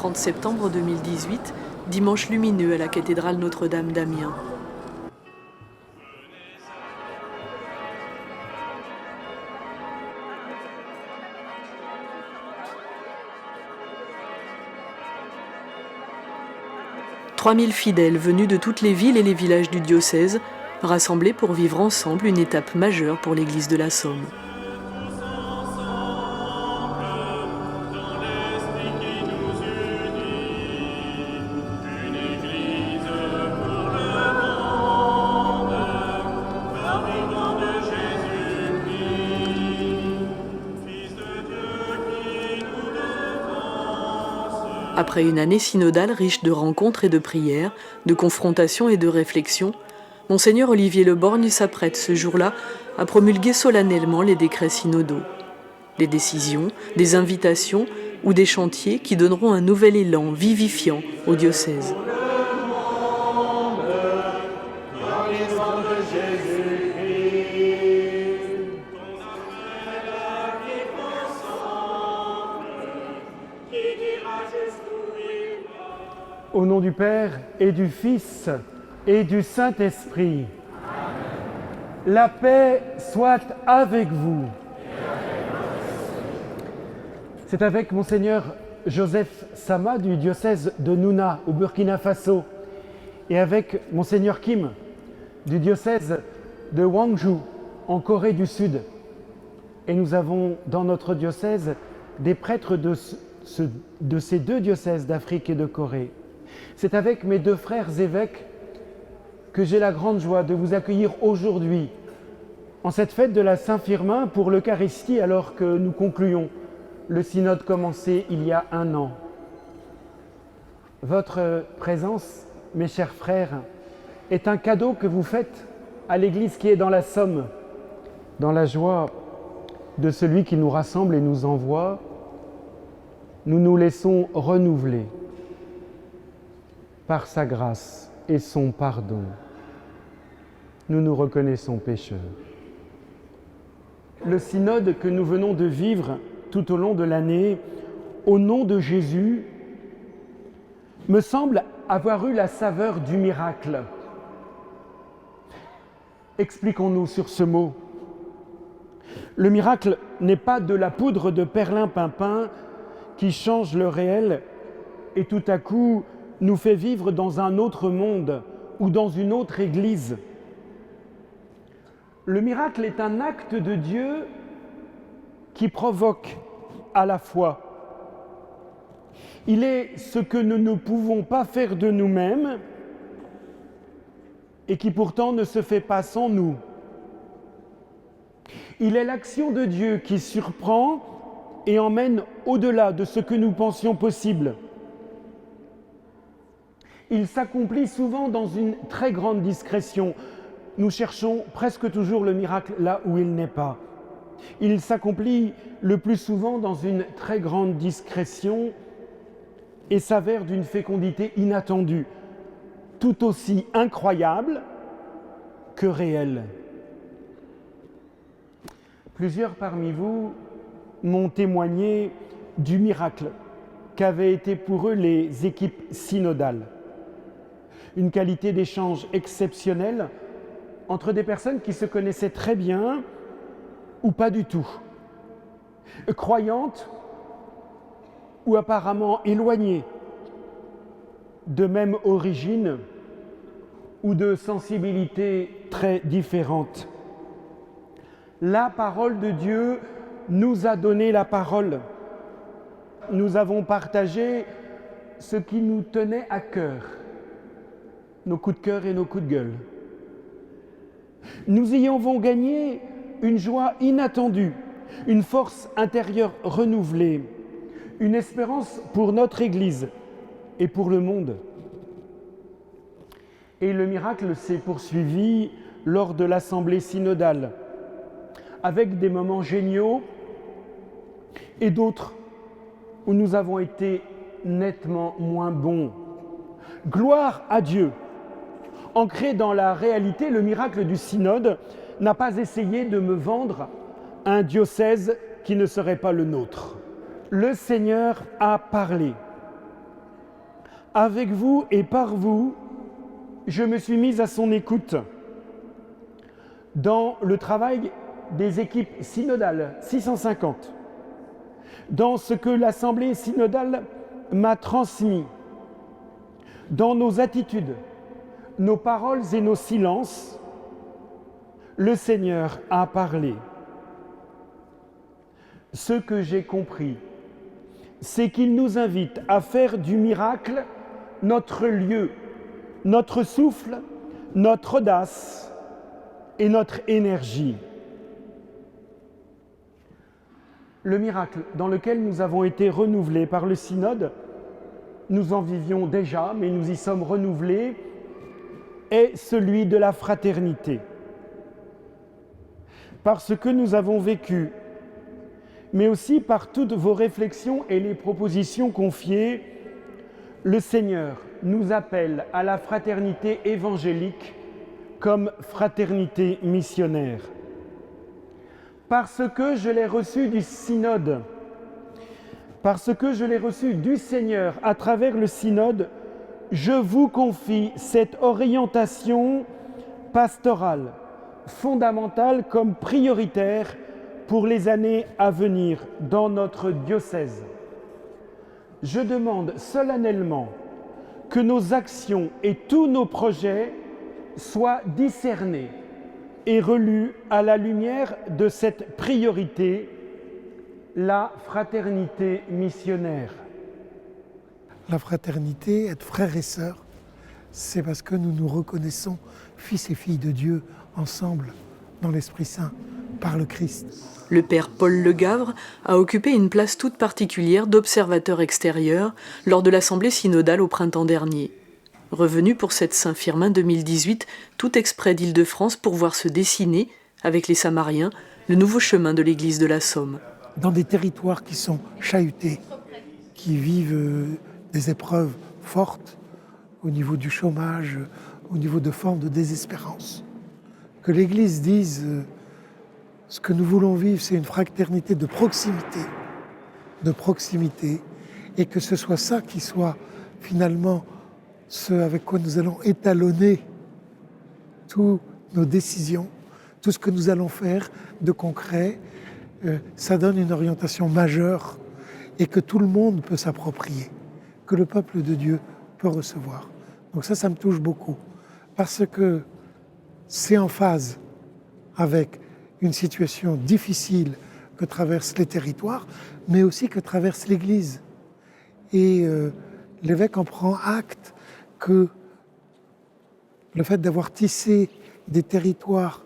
30 septembre 2018, dimanche lumineux à la cathédrale Notre-Dame d'Amiens. « 3000 fidèles venus de toutes les villes et les villages du diocèse, rassemblés pour vivre ensemble une étape majeure pour l'église de la Somme. Après une année synodale riche de rencontres et de prières, de confrontations et de réflexions, Monseigneur Olivier Le Borgne s'apprête ce jour-là à promulguer solennellement les décrets synodaux. Des décisions, des invitations ou des chantiers qui donneront un nouvel élan vivifiant au diocèse. Au nom du Père et du Fils et du Saint-Esprit, la paix soit avec vous. C'est avec Monseigneur Joseph Sama du diocèse de Nouna au Burkina Faso et avec Monseigneur Kim du diocèse de Gwangju en Corée du Sud. Et nous avons dans notre diocèse des prêtres de ces deux diocèses d'Afrique et de Corée. C'est avec mes deux frères évêques que j'ai la grande joie de vous accueillir aujourd'hui en cette fête de la Saint-Firmin pour l'Eucharistie alors que nous concluons le synode commencé il y a un an. Votre présence, mes chers frères, est un cadeau que vous faites à l'Église qui est dans la Somme, dans la joie de celui qui nous rassemble et nous envoie. Nous nous laissons renouveler par sa grâce et son pardon. Nous nous reconnaissons pécheurs. Le synode que nous venons de vivre tout au long de l'année, au nom de Jésus, me semble avoir eu la saveur du miracle. Expliquons-nous sur ce mot. Le miracle n'est pas de la poudre de perlimpinpin qui change le réel et tout à coup nous fait vivre dans un autre monde ou dans une autre église. Le miracle est un acte de Dieu qui provoque à la foi. Il est ce que nous ne pouvons pas faire de nous-mêmes et qui pourtant ne se fait pas sans nous. Il est l'action de Dieu qui surprend et emmène au-delà de ce que nous pensions possible. Il s'accomplit souvent dans une très grande discrétion. Nous cherchons presque toujours le miracle là où il n'est pas. Il s'accomplit le plus souvent dans une très grande discrétion et s'avère d'une fécondité inattendue, tout aussi incroyable que réelle. Plusieurs parmi vous m'ont témoigné du miracle qu'avaient été pour eux les équipes synodales. Une qualité d'échange exceptionnelle entre des personnes qui se connaissaient très bien ou pas du tout, croyantes ou apparemment éloignées, de même origine ou de sensibilités très différentes. La parole de Dieu nous a donné la parole. Nous avons partagé ce qui nous tenait à cœur, nos coups de cœur et nos coups de gueule. Nous y avons gagné une joie inattendue, une force intérieure renouvelée, une espérance pour notre Église et pour le monde. Et le miracle s'est poursuivi lors de l'Assemblée synodale, avec des moments géniaux et d'autres où nous avons été nettement moins bons. Gloire à Dieu! Ancré dans la réalité, le miracle du synode n'a pas essayé de me vendre un diocèse qui ne serait pas le nôtre. Le Seigneur a parlé. avec vous et par vous, je me suis mise à son écoute dans le travail des équipes synodales 650, dans ce que l'Assemblée synodale m'a transmis, dans nos attitudes, nos paroles et nos silences, le Seigneur a parlé. Ce que j'ai compris, c'est qu'il nous invite à faire du miracle notre lieu, notre souffle, notre audace et notre énergie. Le miracle dans lequel nous avons été renouvelés par le synode, nous en vivions déjà, mais nous y sommes renouvelés, est celui de la fraternité. Par ce que nous avons vécu, mais aussi par toutes vos réflexions et les propositions confiées, le Seigneur nous appelle à la fraternité évangélique comme fraternité missionnaire. Parce que je l'ai reçu du synode, parce que je l'ai reçu du Seigneur à travers le synode, je vous confie cette orientation pastorale, fondamentale comme prioritaire pour les années à venir dans notre diocèse. Je demande solennellement que nos actions et tous nos projets soient discernés et relus à la lumière de cette priorité, la fraternité missionnaire. La fraternité, être frères et sœurs, c'est parce que nous nous reconnaissons fils et filles de Dieu ensemble dans l'Esprit Saint, par le Christ. Le père Paul Legavre a occupé une place toute particulière d'observateur extérieur lors de l'Assemblée synodale au printemps dernier. Revenu pour cette Saint-Firmin 2018, tout exprès d'Île-de-France pour voir se dessiner, avec les Samariens, le nouveau chemin de l'église de la Somme. Dans des territoires qui sont chahutés, qui vivent des épreuves fortes au niveau du chômage, au niveau de formes de désespérance, que l'Église dise ce que nous voulons vivre, c'est une fraternité de proximité, et que ce soit ça qui soit finalement ce avec quoi nous allons étalonner toutes nos décisions, tout ce que nous allons faire de concret, ça donne une orientation majeure et que tout le monde peut s'approprier, que le peuple de Dieu peut recevoir. Donc ça me touche beaucoup, parce que c'est en phase avec une situation difficile que traversent les territoires, mais aussi que traverse l'Église. Et l'évêque en prend acte que le fait d'avoir tissé des territoires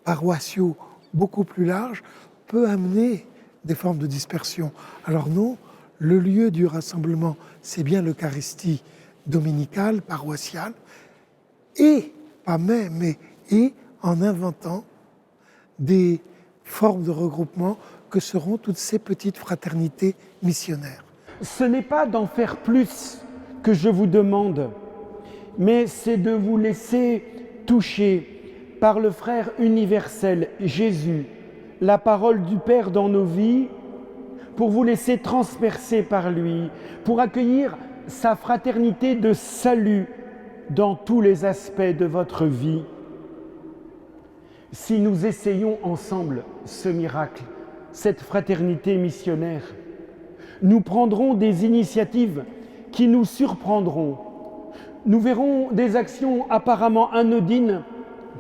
paroissiaux beaucoup plus larges peut amener des formes de dispersion. Alors non, le lieu du rassemblement, c'est bien l'Eucharistie dominicale, paroissiale, et pas mais en inventant des formes de regroupement que seront toutes ces petites fraternités missionnaires. Ce n'est pas d'en faire plus que je vous demande, mais c'est de vous laisser toucher par le frère universel Jésus, la parole du Père dans nos vies, pour vous laisser transpercer par lui, pour accueillir sa fraternité de salut dans tous les aspects de votre vie. Si nous essayons ensemble ce miracle, cette fraternité missionnaire, nous prendrons des initiatives qui nous surprendront. Nous verrons des actions apparemment anodines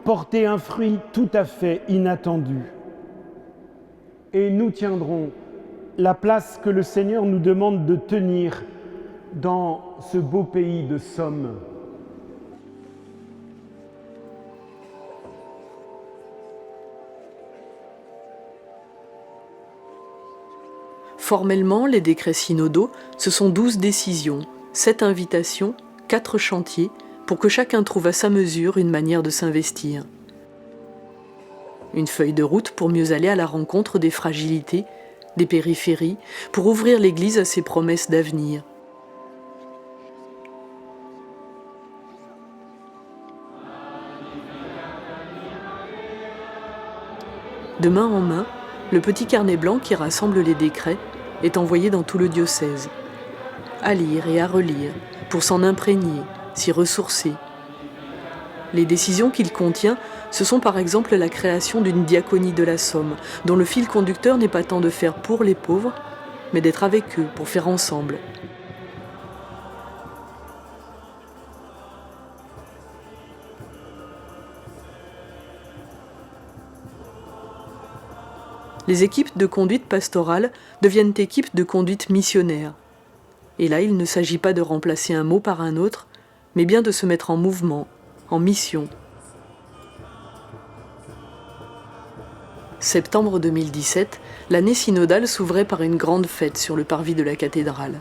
porter un fruit tout à fait inattendu. Et nous tiendrons la place que le Seigneur nous demande de tenir dans ce beau pays de Somme. Formellement, les décrets synodaux, ce sont 12 décisions, 7 invitations, 4 chantiers, pour que chacun trouve à sa mesure une manière de s'investir. Une feuille de route pour mieux aller à la rencontre des fragilités, des périphéries, pour ouvrir l'Église à ses promesses d'avenir. De main en main, le petit carnet blanc qui rassemble les décrets est envoyé dans tout le diocèse. à lire et à relire, pour s'en imprégner, s'y ressourcer. Les décisions qu'il contient, ce sont par exemple la création d'une diaconie de la Somme, dont le fil conducteur n'est pas tant de faire pour les pauvres, mais d'être avec eux, pour faire ensemble. Les équipes de conduite pastorale deviennent équipes de conduite missionnaire. Et là, il ne s'agit pas de remplacer un mot par un autre, mais bien de se mettre en mouvement, en mission. Septembre 2017, l'année synodale s'ouvrait par une grande fête sur le parvis de la cathédrale.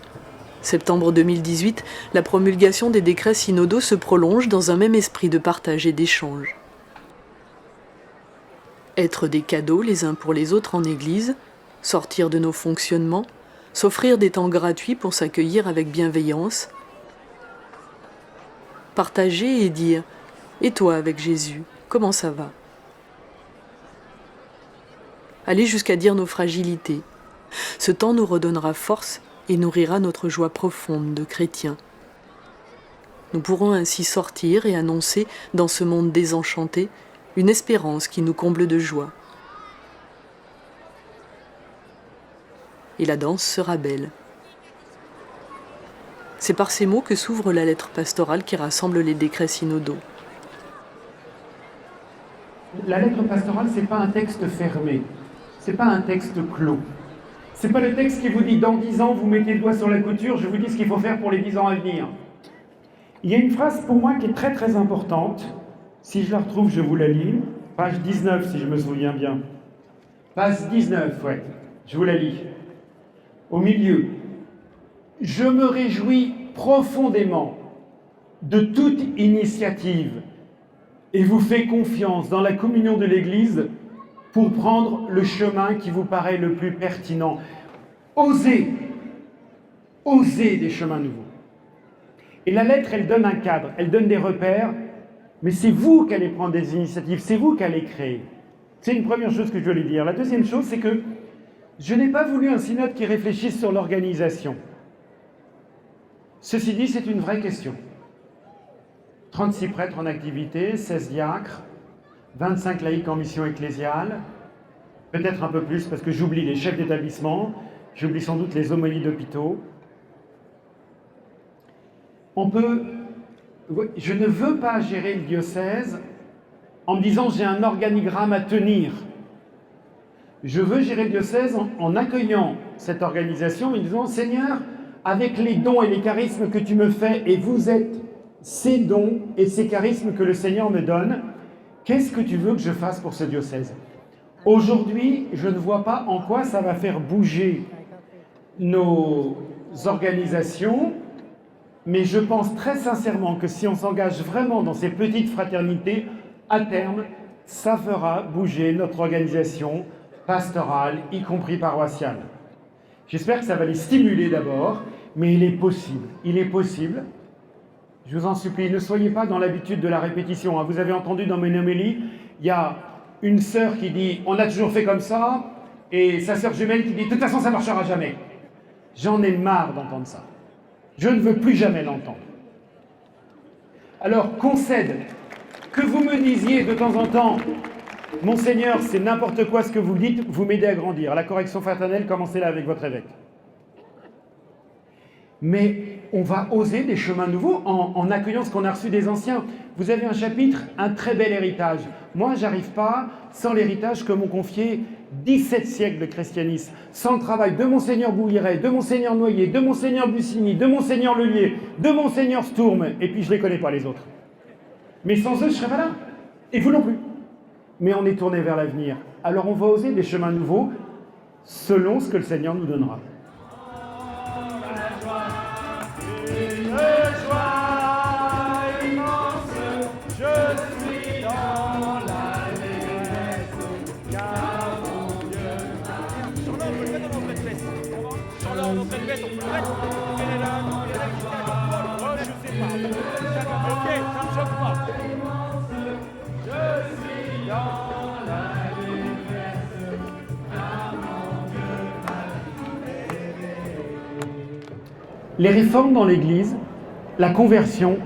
Septembre 2018, la promulgation des décrets synodaux se prolonge dans un même esprit de partage et d'échange. Être des cadeaux les uns pour les autres en Église, sortir de nos fonctionnements, s'offrir des temps gratuits pour s'accueillir avec bienveillance, partager et dire « Et toi avec Jésus, comment ça va ?» Aller jusqu'à dire nos fragilités. Ce temps nous redonnera force et nourrira notre joie profonde de chrétiens. Nous pourrons ainsi sortir et annoncer, dans ce monde désenchanté, une espérance qui nous comble de joie. Et la danse sera belle. C'est par ces mots que s'ouvre la lettre pastorale qui rassemble les décrets synodaux. La lettre pastorale, ce n'est pas un texte fermé, ce n'est pas un texte clos. Ce n'est pas le texte qui vous dit « dans 10 ans, vous mettez le doigt sur la couture, je vous dis ce qu'il faut faire pour les 10 ans à venir ». Il y a une phrase pour moi qui est très très importante. Si je la retrouve, je vous la lis. Page 19, si je me souviens bien. Page 19, ouais. Je vous la lis. Au milieu. « Je me réjouis profondément de toute initiative et vous fais confiance dans la communion de l'Église pour prendre le chemin qui vous paraît le plus pertinent. Osez des chemins nouveaux. » Et la lettre, elle donne un cadre, elle donne des repères, mais c'est vous qui allez prendre des initiatives, c'est vous qui allez créer. C'est une première chose que je voulais dire. La deuxième chose, c'est que je n'ai pas voulu un synode qui réfléchisse sur l'organisation. Ceci dit, c'est une vraie question. 36 prêtres en activité, 16 diacres, 25 laïcs en mission ecclésiale, peut-être un peu plus parce que j'oublie les chefs d'établissement, j'oublie sans doute les aumôniers d'hôpitaux. Je ne veux pas gérer le diocèse en me disant j'ai un organigramme à tenir. Je veux gérer le diocèse en accueillant cette organisation et en disant Seigneur, avec les dons et les charismes que tu me fais, et vous êtes ces dons et ces charismes que le Seigneur me donne, qu'est-ce que tu veux que je fasse pour ce diocèse? Aujourd'hui, je ne vois pas en quoi ça va faire bouger nos organisations, mais je pense très sincèrement que si on s'engage vraiment dans ces petites fraternités, à terme, ça fera bouger notre organisation pastorale, y compris paroissiale. J'espère que ça va les stimuler d'abord, mais il est possible, je vous en supplie, ne soyez pas dans l'habitude de la répétition. Vous avez entendu dans mes homélies, il y a une sœur qui dit « on a toujours fait comme ça », et sa sœur jumelle qui dit « de toute façon, ça ne marchera jamais ». J'en ai marre d'entendre ça. Je ne veux plus jamais l'entendre. Alors, concède que vous me disiez de temps en temps « Monseigneur, c'est n'importe quoi ce que vous dites, vous m'aidez à grandir. La correction fraternelle, commencez-la avec votre évêque. » Mais on va oser des chemins nouveaux en accueillant ce qu'on a reçu des anciens. Vous avez un chapitre, un très bel héritage. Moi, j'arrive pas sans l'héritage que m'ont confié 17 siècles de christianisme, sans le travail de Monseigneur Bouilleret, de Monseigneur Noyer, de Monseigneur Bussigny, de Monseigneur Lelier, de Monseigneur Sturm, et puis je les connais pas les autres. Mais sans eux, je serais pas là. Et vous non plus. Mais on est tourné vers l'avenir. Alors on va oser des chemins nouveaux selon ce que le Seigneur nous donnera. Les réformes dans l'Église, la conversion,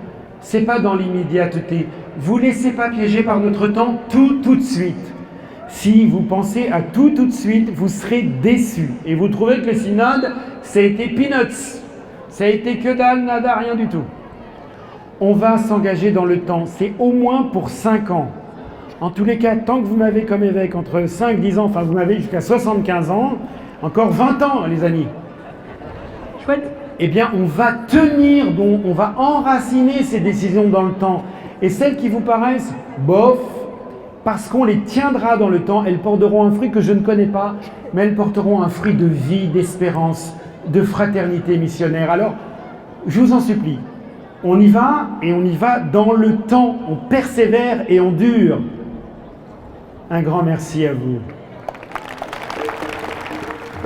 c'est pas dans l'immédiateté. Vous laissez pas piéger par notre temps tout de suite. Si vous pensez à tout de suite, vous serez déçus. Et vous trouvez que le synode, ça a été peanuts. Ça a été que dalle, nada, rien du tout. On va s'engager dans le temps. C'est au moins pour 5 ans. En tous les cas, tant que vous m'avez comme évêque entre 5 et 10 ans, enfin vous m'avez jusqu'à 75 ans, encore 20 ans les amis. Chouette. Eh bien on va tenir, on va enraciner ces décisions dans le temps. Et celles qui vous paraissent bof, parce qu'on les tiendra dans le temps, elles porteront un fruit que je ne connais pas, mais elles porteront un fruit de vie, d'espérance, de fraternité missionnaire. Alors, je vous en supplie, on y va et on y va dans le temps, on persévère et on dure. Un grand merci à vous.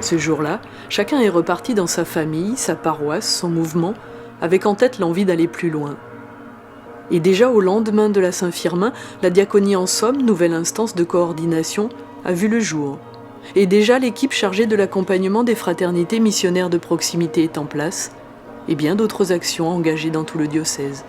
Ce jour-là, chacun est reparti dans sa famille, sa paroisse, son mouvement, avec en tête l'envie d'aller plus loin. Et déjà au lendemain de la Saint-Firmin, la diaconie en Somme, nouvelle instance de coordination, a vu le jour. Et déjà l'équipe chargée de l'accompagnement des fraternités missionnaires de proximité est en place, et bien d'autres actions engagées dans tout le diocèse.